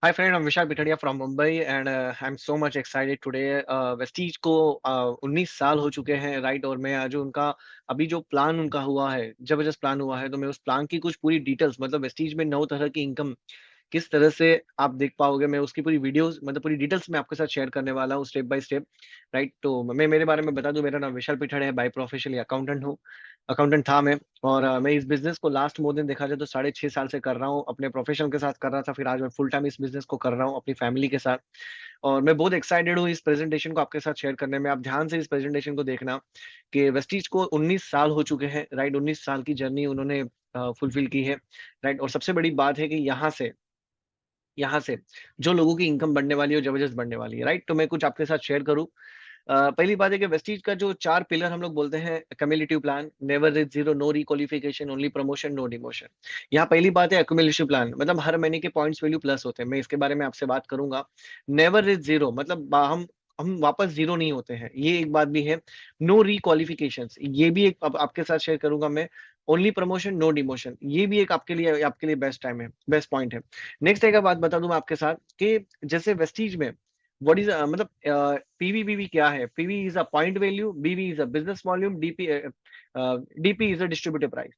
Hi friend, I'm Vishal Pitadia from Mumbai and I'm so much excited today. Vestige को 19 साल हो चुके हैं राइट। और मैं आज उनका अभी जो प्लान उनका हुआ है, जबरदस्त प्लान हुआ है, तो मैं उस प्लान की कुछ पूरी डिटेल्स, मतलब वेस्टीज में 9 तरह की इनकम किस तरह से आप देख पाओगे, मैं उसकी पूरी वीडियोस, मतलब पूरी डिटेल्स मैं आपके साथ शेयर करने वाला हूँ स्टेप बाय स्टेप। राइट, तो मैं मेरे बारे में बता दूं, मेरा नाम विशाल पिठड़ है, बाय प्रोफेशन अकाउंटेंट हूँ। अकाउंटेंट था मैं। और मैं इस बिजनेस को लास्ट मोर देन देखा जाए तो 6.5 साल से कर रहा हूँ, अपने प्रोफेशन के साथ कर रहा था, फिर आज मैं फुल टाइम इस बिजनेस को कर रहा हूँ अपनी फैमिली के साथ। और मैं बहुत एक्साइटेड हूँ इस प्रेजेंटेशन को आपके साथ शेयर करने में। आप ध्यान से इस प्रेजेंटेशन को देखना कि वेस्टीज को 19 साल हो चुके हैं राइट। 19 साल की जर्नी उन्होंने फुलफिल की है राइट। और सबसे बड़ी बात है कि यहाँ से जो लोगों की इनकम बढ़ने वाली है वो जबरदस्त बढ़ने वाली है राइट। तो मैं कुछ आपके साथ शेयर करूँ। पहली बात है कि वेस्टीज का जो 4 पिलर हम लोग बोलते हैं, cumulative plan, never reach zero, no requalification, only promotion, no demotion. यहाँ पहली बात है एक्यूमुलेशन प्लान, मतलब हर महीने के पॉइंट्स वैल्यू प्लस होते हैं, मैं इसके बारे में आपसे बात करूंगा। नेवर रिच जीरो मतलब हम वापस जीरो नहीं होते हैं, ये एक बात भी है। नो रिक्वालिफिकेशन, ये भी एक आपके साथ शेयर करूंगा मैं। ओनली प्रमोशन, नो डिमोशन, ये भी एक आपके लिए बेस्ट टाइम है, बेस्ट पॉइंट है। नेक्स्ट एक बात बता दूं मैं आपके साथ कि जैसे वेस्टीज में व्हाट इज मतलब पीवी क्या है। PV is a point value, BV is a business volume, DP is a distributive price.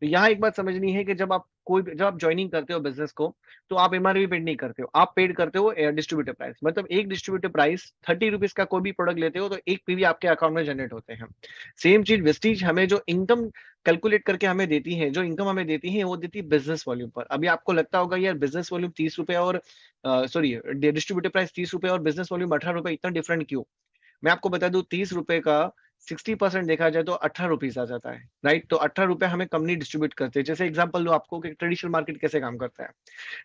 तो यहाँ एक बात समझनी है कि जब आप ज्वाइनिंग करते हो बिजनेस को, तो आप एमआरपी पेड नहीं करते हो, आप पेड करते हो डिस्ट्रीब्यूटिव प्राइस। मतलब एक डिस्ट्रीब्यूटिव प्राइस 30 रुपीज का कोई भी प्रोडक्ट लेते हो तो एक पीवी आपके अकाउंट में जनरेट होते हैं। सेम चीज वेस्टीज हमें जो इनकम कैलकुलेट करके हमें देती है, जो इनकम हमें देती है वो देती है बिजनेस वॉल्यूम पर। अभी आपको लगता होगा यार बिजनेस वॉल्यूम 30 रुपए और सॉरी डिस्ट्रीब्यूटिव प्राइस 30 रुपए और बिजनेस वॉल्यूम 18 रुपए, इतना डिफरेंट क्यों? मैं आपको बता दूं 30 रुपए का 60% देखा जाए तो 18 रुपीज आ जाता है राइट। तो 18 रुपए हमें कंपनी डिस्ट्रीब्यूट करते हैं। जैसे एग्जांपल दो आपको कि ट्रेडिशनल मार्केट कैसे काम करता है।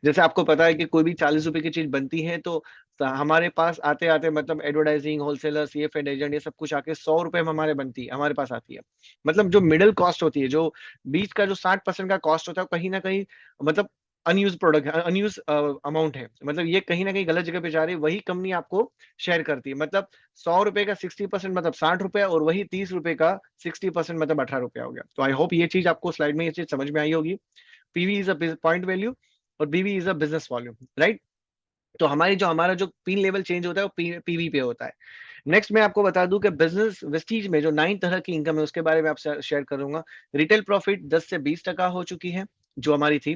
जैसे आपको पता है कि कोई भी 40 रुपए की चीज बनती है तो हमारे पास आते आते, मतलब एडवर्टाइजिंग, होलसेलर, सीएफएड एजेंट, ये सब कुछ आके 100 रुपए में हमारे पास आती है। मतलब जो मिडिल कॉस्ट होती है, जो बीच का जो 60% का कॉस्ट होता है, वो कहीं ना कहीं मतलब अनयूज प्रोडक्ट है, अनयूज अमाउंट है, मतलब ये कहीं ना कहीं गलत जगह पे जा रही है, वही कंपनी आपको शेयर करती है। मतलब 100 रुपए का 60% मतलब 60 रुपए, और वही 30 रुपए का 60% मतलब 18 रुपया हो गया। तो आई होप ये चीज आपको स्लाइड में ये चीज समझ में आई होगी। PV is a point value और बीवी is a business volume right. तो हमारा जो पिन लेवल चेंज होता है वो पीवी पे होता है। नेक्स्ट मैं आपको बता दूं कि बिजनेस वेस्टीज में जो 9 तरह की इनकम है उसके बारे में आपसे शेयर करूंगा। रिटेल प्रॉफिट 10 से 20% हो चुकी है जो हमारी थी।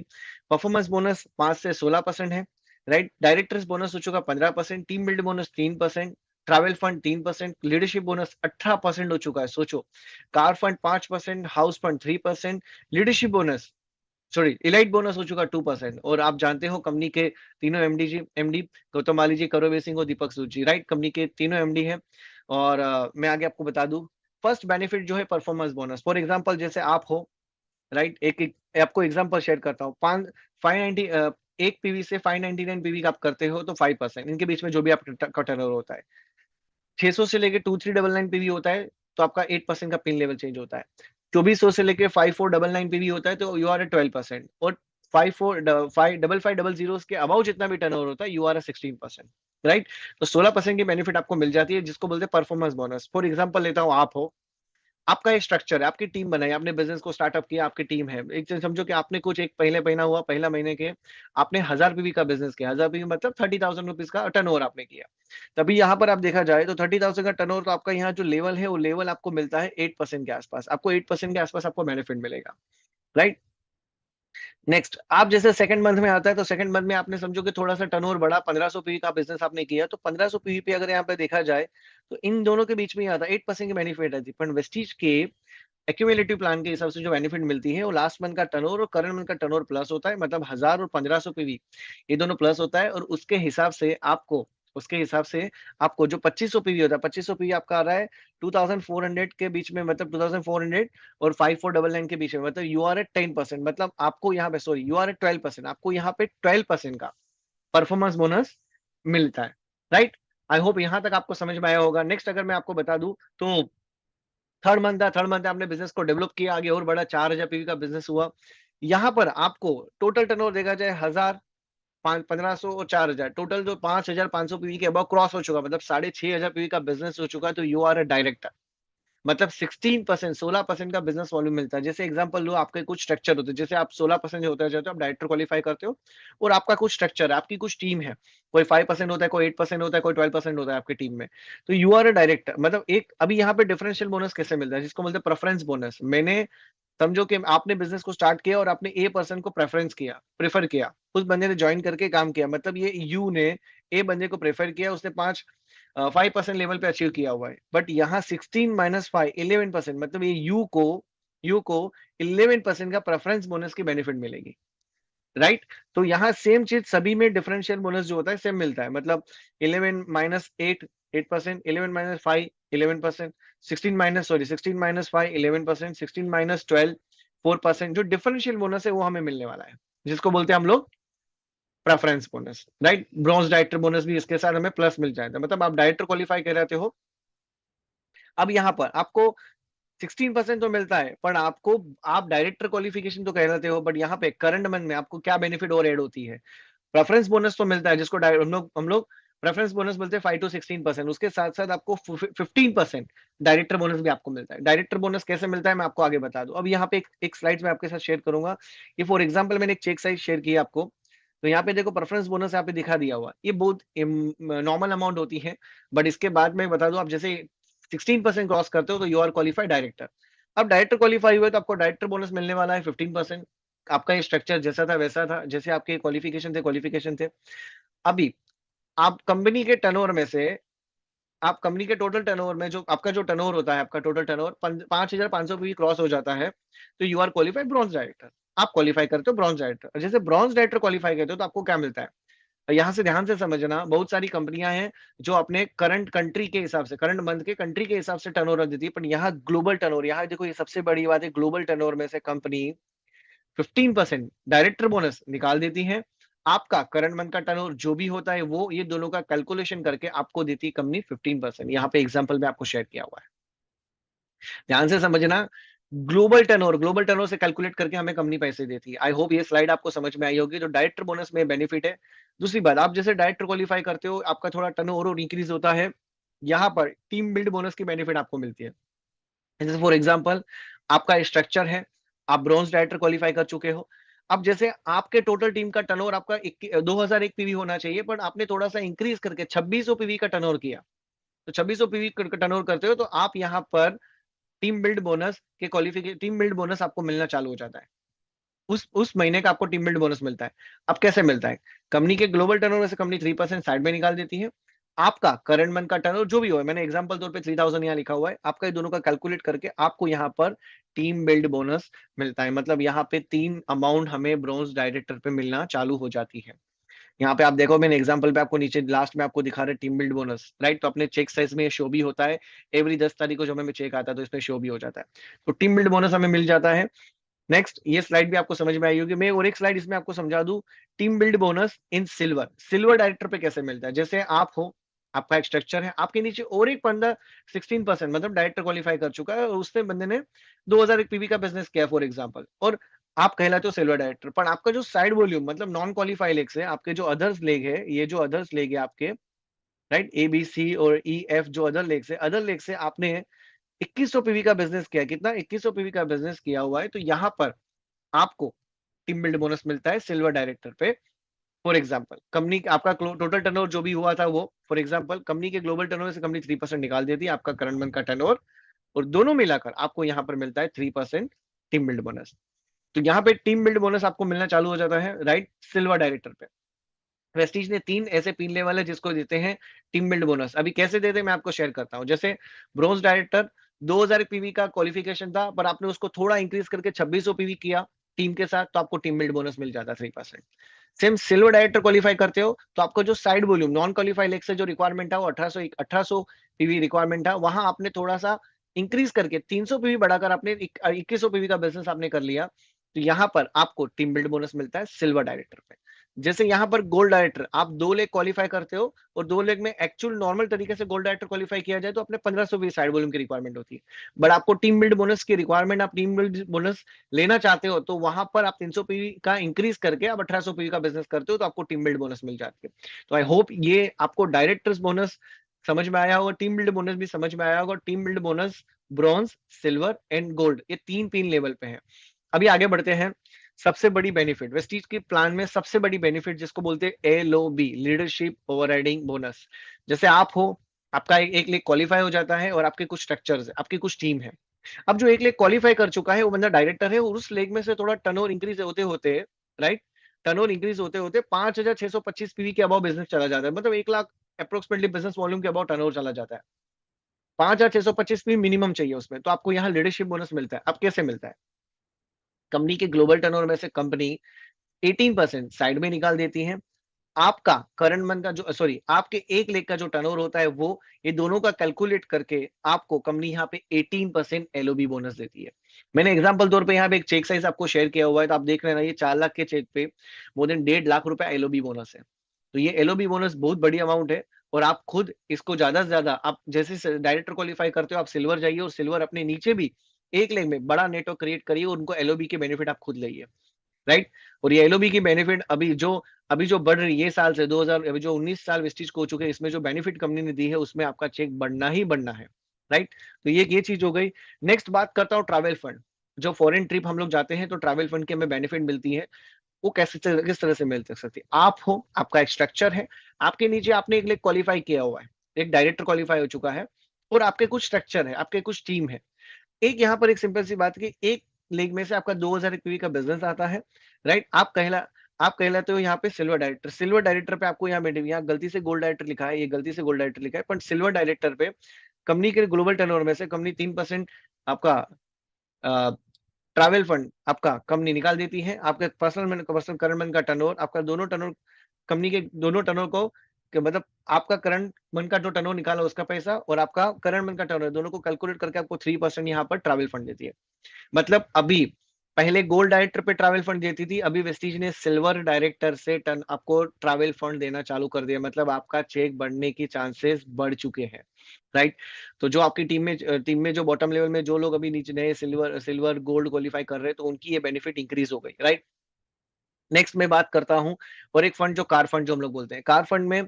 परफॉर्मेंस बोनस 5 से 16% है राइट। डायरेक्टर्स बोनस हो चुका 15%, team build bonus 3%, travel fund 3%, leadership bonus 18% हो चुका है, सोचो। Car fund 5%, house fund 3%, leadership bonus, sorry elite bonus हो चुका 2%। और आप जानते हो कंपनी के तीनों एमडी गौतम माली जी, करोवे सिंह और दीपक सूद जी राइट, कंपनी के तीनों एमडी हैं। और मैं आगे आपको बता दूं, फर्स्ट बेनिफिट जो है परफॉर्मेंस बोनस। फॉर एग्जांपल जैसे आप हो राइट, आपको एग्जांपल शेयर करता हूँ। पाँच 590 एक पीवी से 599 पीवी का आप करते हो तो 5%, इनके बीच में जो भी आपका टर्नओवर होता है। 600 से लेके 2399 पीवी होता है तो आपका 8% का पिन लेवल चेंज होता है। 2400 से लेके 5499 पीवी होता है तो यू आर ए 12%। और 5550 के अबाउ जितना भी टर्नओवर होता है यू आर ए 16%। राइट। तो 16% की बेनिफिट आपको मिल जाती है, जिसको बोलते हैं परफॉर्मेंस बोनस। फॉर एग्जाम्पल लेता हूँ, आप हो, आपका एक स्ट्रक्चर है, आपकी टीम बनाई, आपने बिजनेस को स्टार्टअप किया, आपकी टीम है। एक चीज समझो कि आपने कुछ एक पहले महीना हुआ, पहला महीने के आपने 1000 पीवी का बिजनेस किया। 1000 पीवी मतलब 30,000 रुपीज का टर्नओवर आपने किया। तभी यहाँ पर आप देखा जाए तो 30,000 का टर्नओवर, तो आपका यहाँ जो लेवल है वो लेवल आपको मिलता है 8% के आसपास। आपको 8% के आसपास आपको बेनिफिट मिलेगा राइट। नेक्स्ट, आप जैसे सेकंड मंथ में आता है तो सेकंड मंथ में आपने समझो कि थोड़ा सा टर्नओवर बढ़ा, 1500 पीवी का बिजनेस आपने किया, तो 1500 पीवी पे अगर यहाँ पे देखा जाए तो इन दोनों के बीच में ही आता है 8% की बेनिफिट है। पर वेस्टीज के एक्यूमुलेटिव प्लान के हिसाब से जो बेनिफिट मिलती है वो लास्ट मंथ का टर्नओवर और करंट मंथ का टर्नओवर प्लस होता है, मतलब 1000 और 1500 पीवी ये दोनों प्लस होता है। और उसके हिसाब से आपको जो 2500 पीवी होता है, 2500 पीवी आपका आ रहा है 2400 के बीच में, मतलब 2400 और 5499 के बीच में, मतलब यू आर एट 10%। मतलब आपको यहाँ पे, सॉरी, यू आर एट 12%, आपको यहाँ पे 12% का परफॉर्मेंस बोनस मिलता है राइट। आई होप यहाँ तक आपको समझ में आया होगा। नेक्स्ट अगर मैं आपको बता दूं तो थर्ड मंथ आपने बिजनेस को डेवलप किया, आगे और बड़ा, 4000 पीवी का बिजनेस हुआ। यहाँ पर आपको टोटल टर्नओवर देखा जाए 1000, 1500 और 4000, टोटल जो 5500 पीवी के अब क्रॉस हो चुका, मतलब 6500 पीवी का बिजनेस हो चुका है, तो यू आर ए डायरेक्टर। मतलब 16%, 16% का बिजनेस वॉल्यूम मिलता है। जैसे एग्जांपल लो, आपके कुछ स्ट्रक्चर होते हैं, जैसे आप 16% जो होता है जाते हो, आप डायरेक्टर क्वालिफाई करते हो, और आपका कुछ स्ट्रक्चर है, आपकी कुछ टीम है, कोई 5% होता है, कोई 8% होता है, कोई 12% होता है आपकी टीम में। तो यू आर अ डायरेक्टर, मतलब एक अभी यहाँ पे डिफरेंशियल बोनस कैसे मिलता है, जिसको बोलते हैं प्रेफरेंस बोनस। मैंने, समझो कि आपने बिजनेस को स्टार्ट किया और आपने ए पर्सन को प्रेफरेंस किया, प्रेफर किया, उस बंदे ने ज्वाइन करके काम किया, मतलब ये यू ने ए बंदे को प्रेफर किया, उसने 5% लेवल पे अचीव किया हुआ है। बट यहाँ 16 - 5 11%, मतलब ये यू को 11% का प्रेफरेंस बोनस की बेनिफिट मिलेगी, राइट। तो यहाँ सेम चीज सभी में डिफरेंशियल बोनस जो होता है सेम मिलता है, मतलब 11 - 8 8%, 11 - 5 11%, 16 - 5 11%, 16 - 12 4%। जो डिफरेंशियल बोनस है वो हमें मिलने वाला है, जिसको बोलते हैं हम लोग preference bonus, right. Bronze director bonus भी इसके साथ हमें प्लस मिल जाता है, मतलब आप डायरेक्टर क्वालिफाई कर रहे हो। अब यहाँ पर आपको 16% तो मिलता है, पर आपको, आप डायरेक्टर क्वालिफिकेशन तो कह रहे हो, बट यहाँ पे करंट मंथ में आपको क्या बेनिफिट और ऐड होती है। प्रेफरेंस बोनस तो मिलता है, जिसको हम लोग प्रेफरेंस बोनस बोलते हैं 5 to 16%। उसके साथ साथ आपको 15% डायरेक्टर बोनस भी आपको मिलता है। डायरेक्टर बोनस कैसे मिलता है मैं आपको आगे बता दूं। अब यहाँ पे एक स्लाइड में आपके साथ शेयर करूंगा। ये फॉर एग्जांपल मैंने एक चेक साइज शेयर की आपको, तो यहाँ पे देखो प्रेफरेंस बोनस यहाँ पे दिखा दिया हुआ, ये बहुत नॉर्मल अमाउंट होती है। बट इसके बाद मैं बता दूं, आप जैसे 16% क्रॉस करते हो तो यू आर क्वालिफाइड डायरेक्टर। अब डायरेक्टर क्वालिफाई हुए तो आपको डायरेक्टर बोनस मिलने वाला है 15%। आपका ये स्ट्रक्चर जैसा था वैसा था, जैसे आपके क्वालिफिकेशन थे। अभी आप कंपनी के टर्नओवर में से, आप कंपनी के टोटल टर्नओवर में, जो आपका जो टर्नओवर होता है, आपका टोटल टर्नओवर 5,500 भी क्रॉस हो जाता है, तो you are qualified bronze director. आप क्वालिफाई करते हो ब्रॉन्ज डायरेक्टर। जैसे ब्रॉन्ज डायरेक्टर क्वालिफाई करते हो तो आपको क्या मिलता है, यहाँ से ध्यान से समझना। बहुत सारी कंपनियां हैं जो अपने करंट कंट्री के हिसाब से, करंट मंथ के कंट्री के हिसाब से टर्नओवर देती है, पर यहाँ ग्लोबल टर्नओवर, यहाँ देखो ये सबसे बड़ी बात है, ग्लोबल टर्नओवर में से कंपनी 15% डायरेक्टर बोनस निकाल देती है। आपका करंट मंथ का टर्नओवर जो भी होता है, वो ये दोनों का कैलकुलेशन करके आपको देती है कंपनी 15%। यहाँ पे एग्जांपल में आपको शेयर किया हुआ है, ध्यान से समझना। ग्लोबल टर्नओवर से कैलकुलेट करके हमें कंपनी पैसे देती है। आई होप ये स्लाइड आपको समझ में आई होगी। तो डायरेक्टर बोनस में बेनिफिट है। दूसरी बात, आप जैसे डायरेक्टर क्वालिफाई करते हो, आपका थोड़ा टर्नओवर और इंक्रीज होता है, यहाँ पर टीम बिल्ड बोनस की बेनिफिट आपको मिलती है। जैसे फॉर एग्जांपल, आपका स्ट्रक्चर है, आप ब्रॉन्ज डायरेक्टर क्वालिफाई कर चुके हो। अब जैसे आपके टोटल टीम का टर्नओवर आपका 2001 पीवी होना चाहिए, बट आपने थोड़ा सा इंक्रीज करके 2600 पीवी का टर्नओवर किया। तो 2600 पीवी का टर्नओवर करते हो तो आप यहाँ पर टीम बिल्ड बोनस आपको मिलना चालू हो जाता है। उस महीने का आपको टीम बिल्ड बोनस मिलता है। अब कैसे मिलता है, कंपनी के ग्लोबल टर्नओवर से कंपनी 3% साइड में निकाल देती है। आपका करंट मंथ का टर्नओवर जो भी हो, मैंने एग्जांपल तौर पे 3000 यहाँ लिखा हुआ है, आपका ये दोनों का कैलकुलेट करके आपको यहाँ पर टीम बिल्ड बोनस मिलता है। मतलब यहाँ पे 3 अमाउंट हमें ब्रॉन्ज डायरेक्टर पे मिलना चालू हो जाती है। यहाँ पे आप देखो, मैंने एग्जांपल पे आपको नीचे लास्ट में आपको दिखा रहे टीम बिल्ड बोनस, राइट। तो अपने चेक साइज में शो भी होता है, एवरी 10 तारीख को जो हमें चेक आता है तो इसमें शो भी हो जाता है। तो टीम बिल्ड बोनस हमें मिल जाता है। नेक्स्ट, ये स्लाइड भी आपको समझ में आई होगी। मैं और एक स्लाइड इसमें आपको समझा दूं, टीम बिल्ड बोनस इन सिल्वर। सिल्वर डायरेक्टर पे कैसे मिलता है, जैसे आप हो, आपका एक स्ट्रक्चर है, आपके नीचे और एक बंदा 16% मतलब डायरेक्टर क्वालिफाई कर चुका है, और उसने बंदे ने 2001 पीवी का बिजनेस किया फॉर एग्जांपल, और आप कहलाते हो सिल्वर डायरेक्टर। पर आपका जो साइड वॉल्यूम, मतलब नॉन क्वालिफाई लेग्स है, आपके जो अदर्स लेग है, ये जो अदर्स लेग है आपके, राइट, ए बी सी और ई एफ, जो अदर लेग्स है, अदर लेग से आपने 2100 पीवी का बिजनेस किया। कितना, 2100 पीवी का बिजनेस किया हुआ है, तो यहाँ पर आपको टीम बिल्ड बोनस मिलता है सिल्वर डायरेक्टर पे। फॉर एग्जांपल, कंपनी आपका टोटल टर्नओवर जो भी हुआ था वो, फॉर एग्जांपल कंपनी के ग्लोबल टर्नओवर से कंपनी 3% निकाल देती है, आपका करंट मंथ का टर्नओवर, और दोनों मिलाकर आपको यहाँ पर मिलता है 3% टीम बिल्ड बोनस। तो यहाँ पे टीम बिल्ड बोनस आपको मिलना चालू हो जाता है, राइट, सिल्वर डायरेक्टर पे। वेस्टीज ने 3 ऐसे पिन लेवल है जिसको देते हैं टीम बिल्ड बोनस। अभी कैसे देते हैं मैं आपको शेयर करता हूं। जैसे ब्रॉन्ज डायरेक्टर 2000 पीवी का क्वालिफिकेशन था, पर आपने उसको थोड़ा इंक्रीज करके 2600 पीवी किया टीम के साथ, तो आपको टीम बिल्ड बोनस मिल जाता है 3%। सेम सिल्वर डायरेक्टर क्वालिफाई करते हो तो आपको जो side volume non qualify leg से जो रिक्वायरमेंट है वो 1800 पीवी रिक्वायरमेंट है, वहां आपने थोड़ा सा इंक्रीज करके 300 पीवी बढ़ाकर आपने 2100 पीवी का बिजनेस आपने कर लिया, तो यहाँ पर आपको टीम बिल्ड बोनस मिलता है सिल्वर डायरेक्टर पे। जैसे यहाँ पर गोल्ड डायरेक्टर, आप 2 लेग क्वालिफाई करते हो, और 2 लेग में एक्चुअल नॉर्मल तरीके से गोल्ड डायरेक्टर क्वालिफाई किया जाए तो अपने 1520 साइड वॉल्यूम की रिक्वायरमेंट होती है। बट आपको टीम बिल्ड बोनस की रिक्वायरमेंट, आप टीम बिल्ड बोनस लेना चाहते हो, तो वहां पर आप 300 पीवी का इंक्रीज करके आप 1800 पीवी का बिजनेस करते हो, तो आपको टीम बिल्ड बोनस मिल जाती है। तो आई होप ये आपको डायरेक्टर्स बोनस समझ में आया होगा, टीम बिल्ड बोनस भी समझ में आया होगा। Team build bonus bronze, silver and gold, ये तीन तीन लेवल पे है। अभी आगे बढ़ते हैं। सबसे बड़ी बेनिफिट वेस्टीज के प्लान में, सबसे बड़ी बेनिफिट जिसको बोलते हैं LOB, लीडरशिप ओवरराइडिंग बोनस। जैसे आप हो, आपका एक लेग क्वालिफाई हो जाता है और आपके कुछ स्ट्रक्चर्स है, आपकी कुछ टीम है। अब जो एक लेग क्वालिफाई कर चुका है वो बंदा डायरेक्टर है, और उस लेग में से थोड़ा टर्नओवर इंक्रीज होते होते, राइट, टर्नओवर इंक्रीज होते होते 5,625 पीवी के अबाउ बिजनेस चला जाता है, मतलब 1 लाख अप्रोक्सीमेटली बिजनेस वॉल्यूम के अबाउ टर्नओवर चला जाता है। 5,625 पीवी मिनिमम चाहिए उसमें, तो आपको यहाँ लीडरशिप बोनस मिलता है। अब कैसे मिलता है? कंपनी के ग्लोबल टर्नओवर में से कंपनी 18% साइड में निकाल देती है। आपका करंट मंथ का जो, सॉरी, आपके एक लेग का जो टर्नओवर होता है वो, ये दोनों का कैलकुलेट करके आपको कंपनी यहाँ पे 18% LOB बोनस देती है। मैंने एग्जांपल तौर पे यहाँ पे एक चेक साइज आपको शेयर किया हुआ है, तो आप देख लेना, ये 4 लाख के चेक पे मोर देन 1.5 लाख रुपए LOB बोनस है। तो ये LOB बोनस बहुत बड़ी अमाउंट है, और आप खुद इसको ज्यादा से ज्यादा, आप जैसे डायरेक्टर क्वालिफाई करते हो, आप सिल्वर जाइए और सिल्वर अपने नीचे भी एक लेग में बड़ा नेटवर्क क्रिएट करिए, उनको LOB के बेनिफिट आप खुद लाइए, राइट। और ये LOB की बेनिफिट अभी जो बढ़ रही है, ये साल से 2000, अभी जो 19 साल वेस्टीज को हो चुके हैं, इसमें जो बेनिफिट कंपनी ने दी है उसमें आपका चेक बढ़ना ही बढ़ना है, राइट। तो ये चीज हो गई। नेक्स्ट बात करता हूँ ट्रैवल फंड। जो फॉरेन ट्रिप हम लोग जाते हैं तो ट्रैवल फंड की हमें बेनिफिट मिलती है। वो कैसे, किस तरह से मिल सकती है? आप हो, आपका एक स्ट्रक्चर है, आपके नीचे आपने एक लेग क्वालिफाई किया हुआ है, एक डायरेक्टर क्वालिफाई हो चुका है, और आपके कुछ स्ट्रक्चर है, आपके कुछ टीम है। एक यहाँ पर एक सिंपल सी बात कि एक लेग में से आपका 2,000 पीवी का बिजनेस आता है, राइट। आप कहलाते हो यहाँ पे सिल्वर डायरेक्टर। सिल्वर डायरेक्टर पे आपको यहाँ गलती से गोल्ड डायरेक्टर लिखा है, ये गलती से गोल्ड डायरेक्टर लिखा है, पर सिल्वर डायरेक्टर पे कंपनी के ग्लोबल टर्नओवर में से कंपनी 3% आपका ट्रैवल फंड आपका कंपनी निकाल देती है। आपके पर्सनल करंट मन का टर्नओवर, आपका दोनों टर्नओवर, कंपनी के दोनों टर्नओवर को, मतलब आपका करंट मन का जो टर्नओवर निकाला उसका पैसा, और आपका करंट मन का टर्नओवर, दोनों को कैलकुलेट करके आपको 3% यहाँ पर ट्रैवल फंड देती है। मतलब अभी पहले गोल्ड डायरेक्टर पे ट्रैवल फंड देती थी, अभी वेस्टीज ने सिल्वर डायरेक्टर से टर्न आपको ट्रैवल फंड देना चालू कर दिया, मतलब आपका चेक बढ़ने की चांसेस बढ़ चुके हैं, राइट। तो जो आपकी टीम में जो बॉटम लेवल में जो लोग अभी नीचे नए सिल्वर गोल्ड क्वालिफाई कर रहे हैं, तो उनकी ये बेनिफिट इंक्रीज हो गई, राइट। नेक्स्ट मैं बात करता हूं, और एक फंड जो कार फंड जो हम लोग बोलते हैं, कार फंड में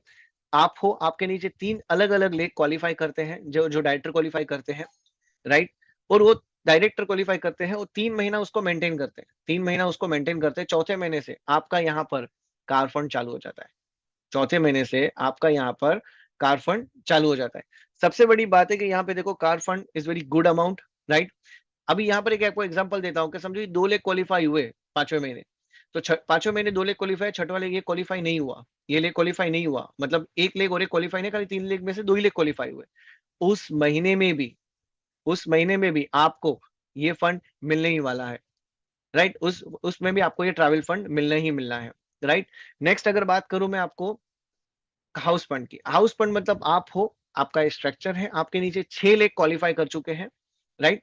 आप हो, आपके नीचे 3 अलग अलग लेग क्वालिफाई करते हैं, जो जो डायरेक्टर क्वालिफाई करते हैं, राइट। और वो डायरेक्टर क्वालिफाई करते हैं, और 3 महीना उसको मेंटेन करते हैं, 3 महीना उसको मेंटेन करते हैं। चौथे महीने से आपका यहाँ पर कार फंड चालू हो जाता है। चौथे महीने से आपका यहाँ पर कार फंड चालू हो जाता है। सबसे बड़ी बात है कि यहाँ पे देखो, car fund is very good amount, right. अभी यहाँ पर एक आपको एग्जांपल देता हूँ कि समझो 2 लेग क्वालिफाई हुए 5वें महीने, तो 5वें महीने 2 लेग क्वालिफाई, छठवा लेग ये क्वालिफाई नहीं हुआ, ये लेग क्वालिफाई नहीं हुआ, मतलब एक लेग और एक क्वालिफाई नहीं, खाली 3 लेग में से 2 ही लेग क्वालिफाई हुए। उस महीने में भी उस महीने में भी आपको ये फंड मिलने ही वाला है, राइट। उसमें भी आपको ये ट्रैवल फंड मिलना ही मिलना है, राइट। नेक्स्ट अगर बात करूं मैं आपको हाउस फंड की, हाउस फंड मतलब आप हो, आपका स्ट्रक्चर है, आपके नीचे 6 लेग क्वालिफाई कर चुके हैं, राइट।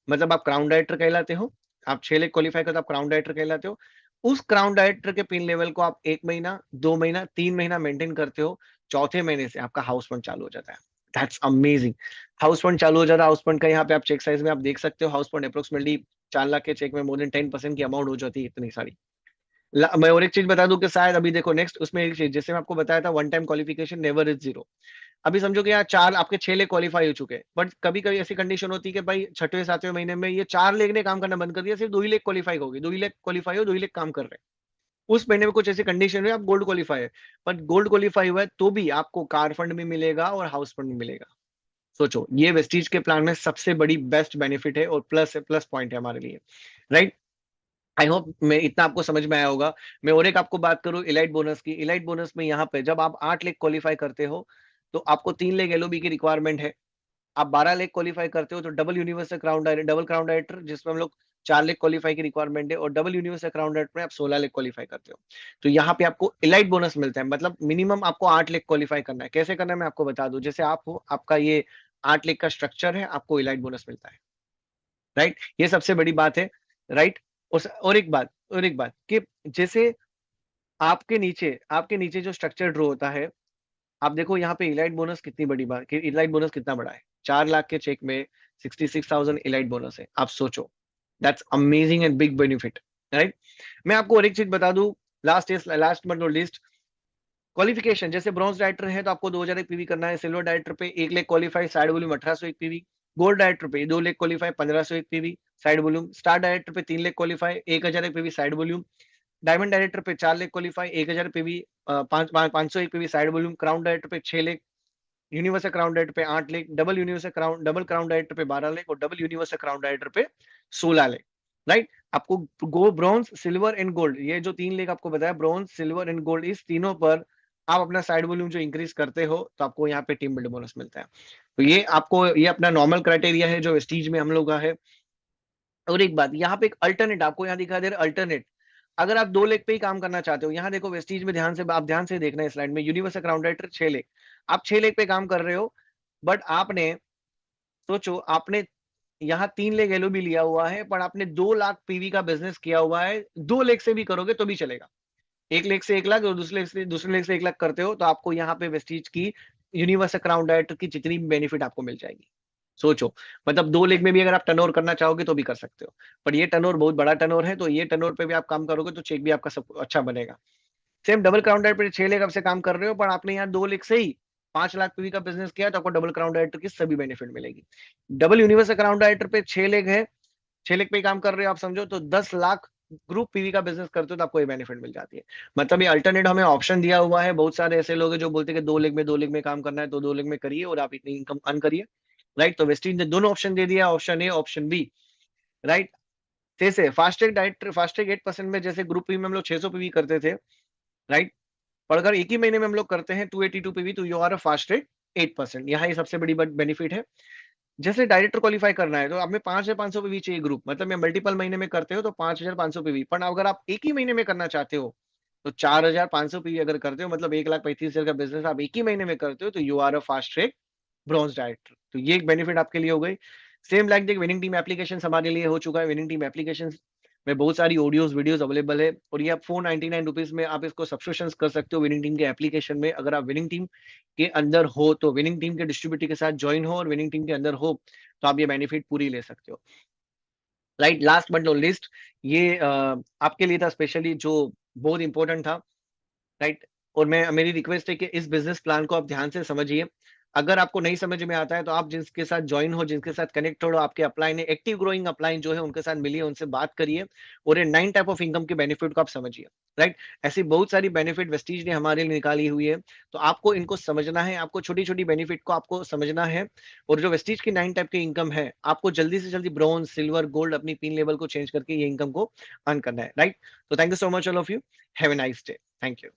मतलब आप क्राउन डायरेक्टर कहलाते हो, आप 6 लेग क्वालिफाई करते हो, आप क्राउन डायरेक्टर कहलाते हो। उस क्राउन डायरेक्टर के पिन लेवल को आप 1 महीना, 2 महीना, 3 महीना मेंटेन करते हो। चौथे महीने से आपका हाउस फंड चालू हो जाता है। That's amazing. हाउस फंड चालू हो जाता है। हाउस फंड का यहाँ पे आप चेक साइज में आप देख सकते हो, हाउस फंड अप्रोक्सीमेटली 4 लाख के चेक में मोर देन 10% की अमाउंट हो जाती है, इतनी सारी। मैं और एक चीज बता दूं कि शायद अभी देखो नेक्स्ट उसमें एक चीज, जैसे मैं आपको बताया था, one time qualification never is zero. अभी समझो कि यहाँ 4 आपके 6 लेग क्वालिफाई हो चुके हैं, बट कभी कभी ऐसी कंडीशन होती है कि भाई छठवें सातवें महीने में ये 4 लेग ने काम करना बंद कर दिया, सिर्फ 2 ही लेग क्वालिफाई होगी, 2 ही लेग क्वालिफाई हो, 2 ही लेग काम कर रहे हैं। उस महीने में कुछ ऐसी कंडीशन है, आप गोल्ड क्वालिफाई है, पर गोल्ड क्वालिफाई हुआ है तो भी आपको कार फंड भी मिलेगा और हाउस फंड भी मिलेगा। सोचो, ये वेस्टीज के प्लान में सबसे बड़ी बेस्ट बेनिफिट है, और प्लस पॉइंट है हमारे लिए, राइट। आई होप मैं इतना आपको समझ में आया होगा। मैं और एक आपको बात करूं इलाइट बोनस की। इलाइट बोनस में यहाँ पे जब आप 8 लेग क्वालिफाई करते हो, तो आपको 3 लेग LOB की रिक्वायरमेंट है। आप 12 लेग क्वालिफाई करते हो तो double universal crown director, double crown director, जिसमें हम लोग 4 लेग क्वालिफाई की रिक्वायरमेंट है, और डबल यूनिवर्सल क्राउन डायरेक्टर में आप 16 लेग क्वालिफाई करते हो। तो यहाँ पे आपको इलाइट बोनस मिलता है, मतलब मिनिमम आपको 8 लेग क्वालिफाई करना है। कैसे करना है मैं आपको बता दूं, जैसे आप हो, आपका ये 8 लेग का स्ट्रक्चर है, आपको इलाइट बोनस मिलता है, राइट। ये सबसे बड़ी बात है, राइट। और एक बात कि जैसे आपके नीचे जो स्ट्रक्चर ड्रॉ होता है, आप देखो यहाँ पे इलाइट बोनस कितनी बड़ी बात, कि इलाइट बोनस कितना बड़ा है। 4 लाख के चेक में 66,000 इलाइट बोनस है, आप सोचो। That's amazing and big benefit, right. मैं आपको और एक चीज बता दूं, last but not least, qualification. जैसे ब्रॉन्ज डायरेक्टर है तो आपको 2,000 पीवी करना है, सिल्वर डायरेक्टर पे 1 leg qualify, side volume 1,801 PV, gold director पे 2 lakh qualify 1501 PV side volume, star director पे 3 lakh qualify 1000 PV side volume, diamond director पे 4 lakh qualify 1000 PV 501 PV side volume, crown director पे 6 लाख, यूनिवर्सल क्राउन डायरेक्टर पे 8 lakh, double crown director पे 12 लाख और double universal crown director पे 16 lakh. Right, आपको गो bronze silver and gold, ये जो 3 लेख आपको बताया, ब्रॉन्ज सिल्वर एंड गोल्ड, इस तीनों पर आप अपना साइड वॉल्यूम जो इंक्रीज करते हो तो आपको यहाँ पे टीम बिल्ड बोनस मिलता है। तो ये आपको, ये अपना नॉर्मल क्राइटेरिया है जो वेस्टीज में हम लोग का है। और एक बात यहाँ पे, एक अल्टरनेट आपको यहाँ दिखा दे रहा है, अल्टरनेट, अगर आप 2 लेख पे ही काम करना चाहते हो, यहाँ देखो वेस्टीज में ध्यान से, आप ध्यान से देखना है स्लाइड में, यूनिवर्सल क्राउन डायरेक्टर 6 लेख, आप 6 लेख पे काम कर रहे हो, बट आपने, सोचो आपने यहाँ 3 लेख एलओबी लिया हुआ है, पर आपने 2 लाख पीवी का बिजनेस किया हुआ है, 2 लेख से भी करोगे तो भी चलेगा, 1 लेख से 1 लाख और दूसरे लेख से 1 लाख करते हो तो आपको यहाँ पे वेस्टीज की यूनिवर्सल क्राउन डायरेक्टर की जितनी भी बेनिफिट आपको मिल जाएगी। सोचो, मतलब 2 लेख में भी अगर आप टर्नओवर करना चाहोगे तो भी कर सकते हो, पर ये टर्नओवर बहुत बड़ा टर्नओवर है, तो ये टर्नओवर पे भी आप काम करोगे तो चेक भी आपका सब अच्छा बनेगा। सेम डबल क्राउन डायरेक्टर पे 6 लेख आपसे काम कर रहे हो, पर आपने यहाँ 2 लेख से ही 5 लाख पीवी का बिजनेस किया तो आपको डबल क्राउन डायरेक्टर की सभी बेनिफिट मिलेगी। डबल यूनिवर्सल क्राउन डायरेक्टर पे 6 लेख है, 6 लेख पे ही काम कर रहे हो आप, समझो तो 10 लाख ग्रुप पीवी का बिजनेस करते हो तो आपको ये बेनिफिट मिल जाती है। मतलब ये अल्टरनेट हमें ऑप्शन दिया हुआ है, बहुत सारे ऐसे लोग हैं जो बोलते हैं कि 2 लेख में काम करना है तो 2 लेख में करिए और आप इतनी इनकम अर्न करिए। राइट, तो वेस्टीज ने दोनों ऑप्शन दे दिया, option A option B. Right, जैसे फास्टैग डायरेक्टर, फास्टैग 8% में, जैसे ग्रुप पी में हम लोग 600 पीवी करते थे। राइट, और अगर एक ही महीने में हम लोग करते हैं 282 पीवी तो यू आर अ फास्टैग 8%, यहाँ ये सबसे बड़ी बेनिफिट है। जैसे डायरेक्टर क्वालिफाई करना है तो आप में 5500 पीवी चाहिए ग्रुप, मतलब मैं मल्टीपल महीने में करते हो तो 5500 पीवी, पर अगर आप एक ही महीने में करना चाहते हो तो 4500 पीवी अगर करते हो, मतलब 1,35,000 का बिजनेस आप एक ही महीने में करते हो तो you are a fast track bronze director. तो ये एक बेनिफिट आपके लिए हो गई। सेम लाइक देख, विनिंग टीम एप्लीकेशन हमारे लिए हो चुका है, विनिंग टीम एप्लीकेशन में बहुत सारी ऑडियोज वीडियोस अवेलेबल है, और ये आप 499 रुपीज में आप इसको सब्सक्रिप्शन कर सकते हो विनिंग टीम के एप्लीकेशन में। अगर आप विनिंग टीम के अंदर हो तो विनिंग टीम के डिस्ट्रीब्यूटर के साथ ज्वाइन हो और विनिंग टीम के अंदर हो तो आप ये बेनिफिट पूरी ले सकते हो। Right, last but not list, ये आपके लिए था स्पेशली, जो बहुत इंपॉर्टेंट था। राइट, और मैं, मेरी रिक्वेस्ट है कि इस बिजनेस प्लान को आप ध्यान से समझिए। अगर आपको नहीं समझ में आता है तो आप जिसके साथ ज्वाइन हो, जिनके साथ कनेक्ट हो, आपके अपलाइन है, एक्टिव ग्रोइंग अपलाइन जो है उनके साथ मिलिए, उनसे बात करिए और ये 9 टाइप ऑफ इनकम के बेनिफिट को आप समझिए। राइट, ऐसी बहुत सारी बेनिफिट वेस्टीज ने हमारे लिए निकाली हुई है, तो आपको इनको समझना है, आपको छोटी छोटी बेनिफिट को आपको समझना है। और जो वेस्टीज की 9 टाइप की इनकम है, आपको जल्दी से जल्दी ब्रॉन्ज सिल्वर गोल्ड अपनी पिन लेवल को चेंज करके ये इनकम को अर्न करना है। राइट, तो thank you so much all of you, have a nice day, thank you.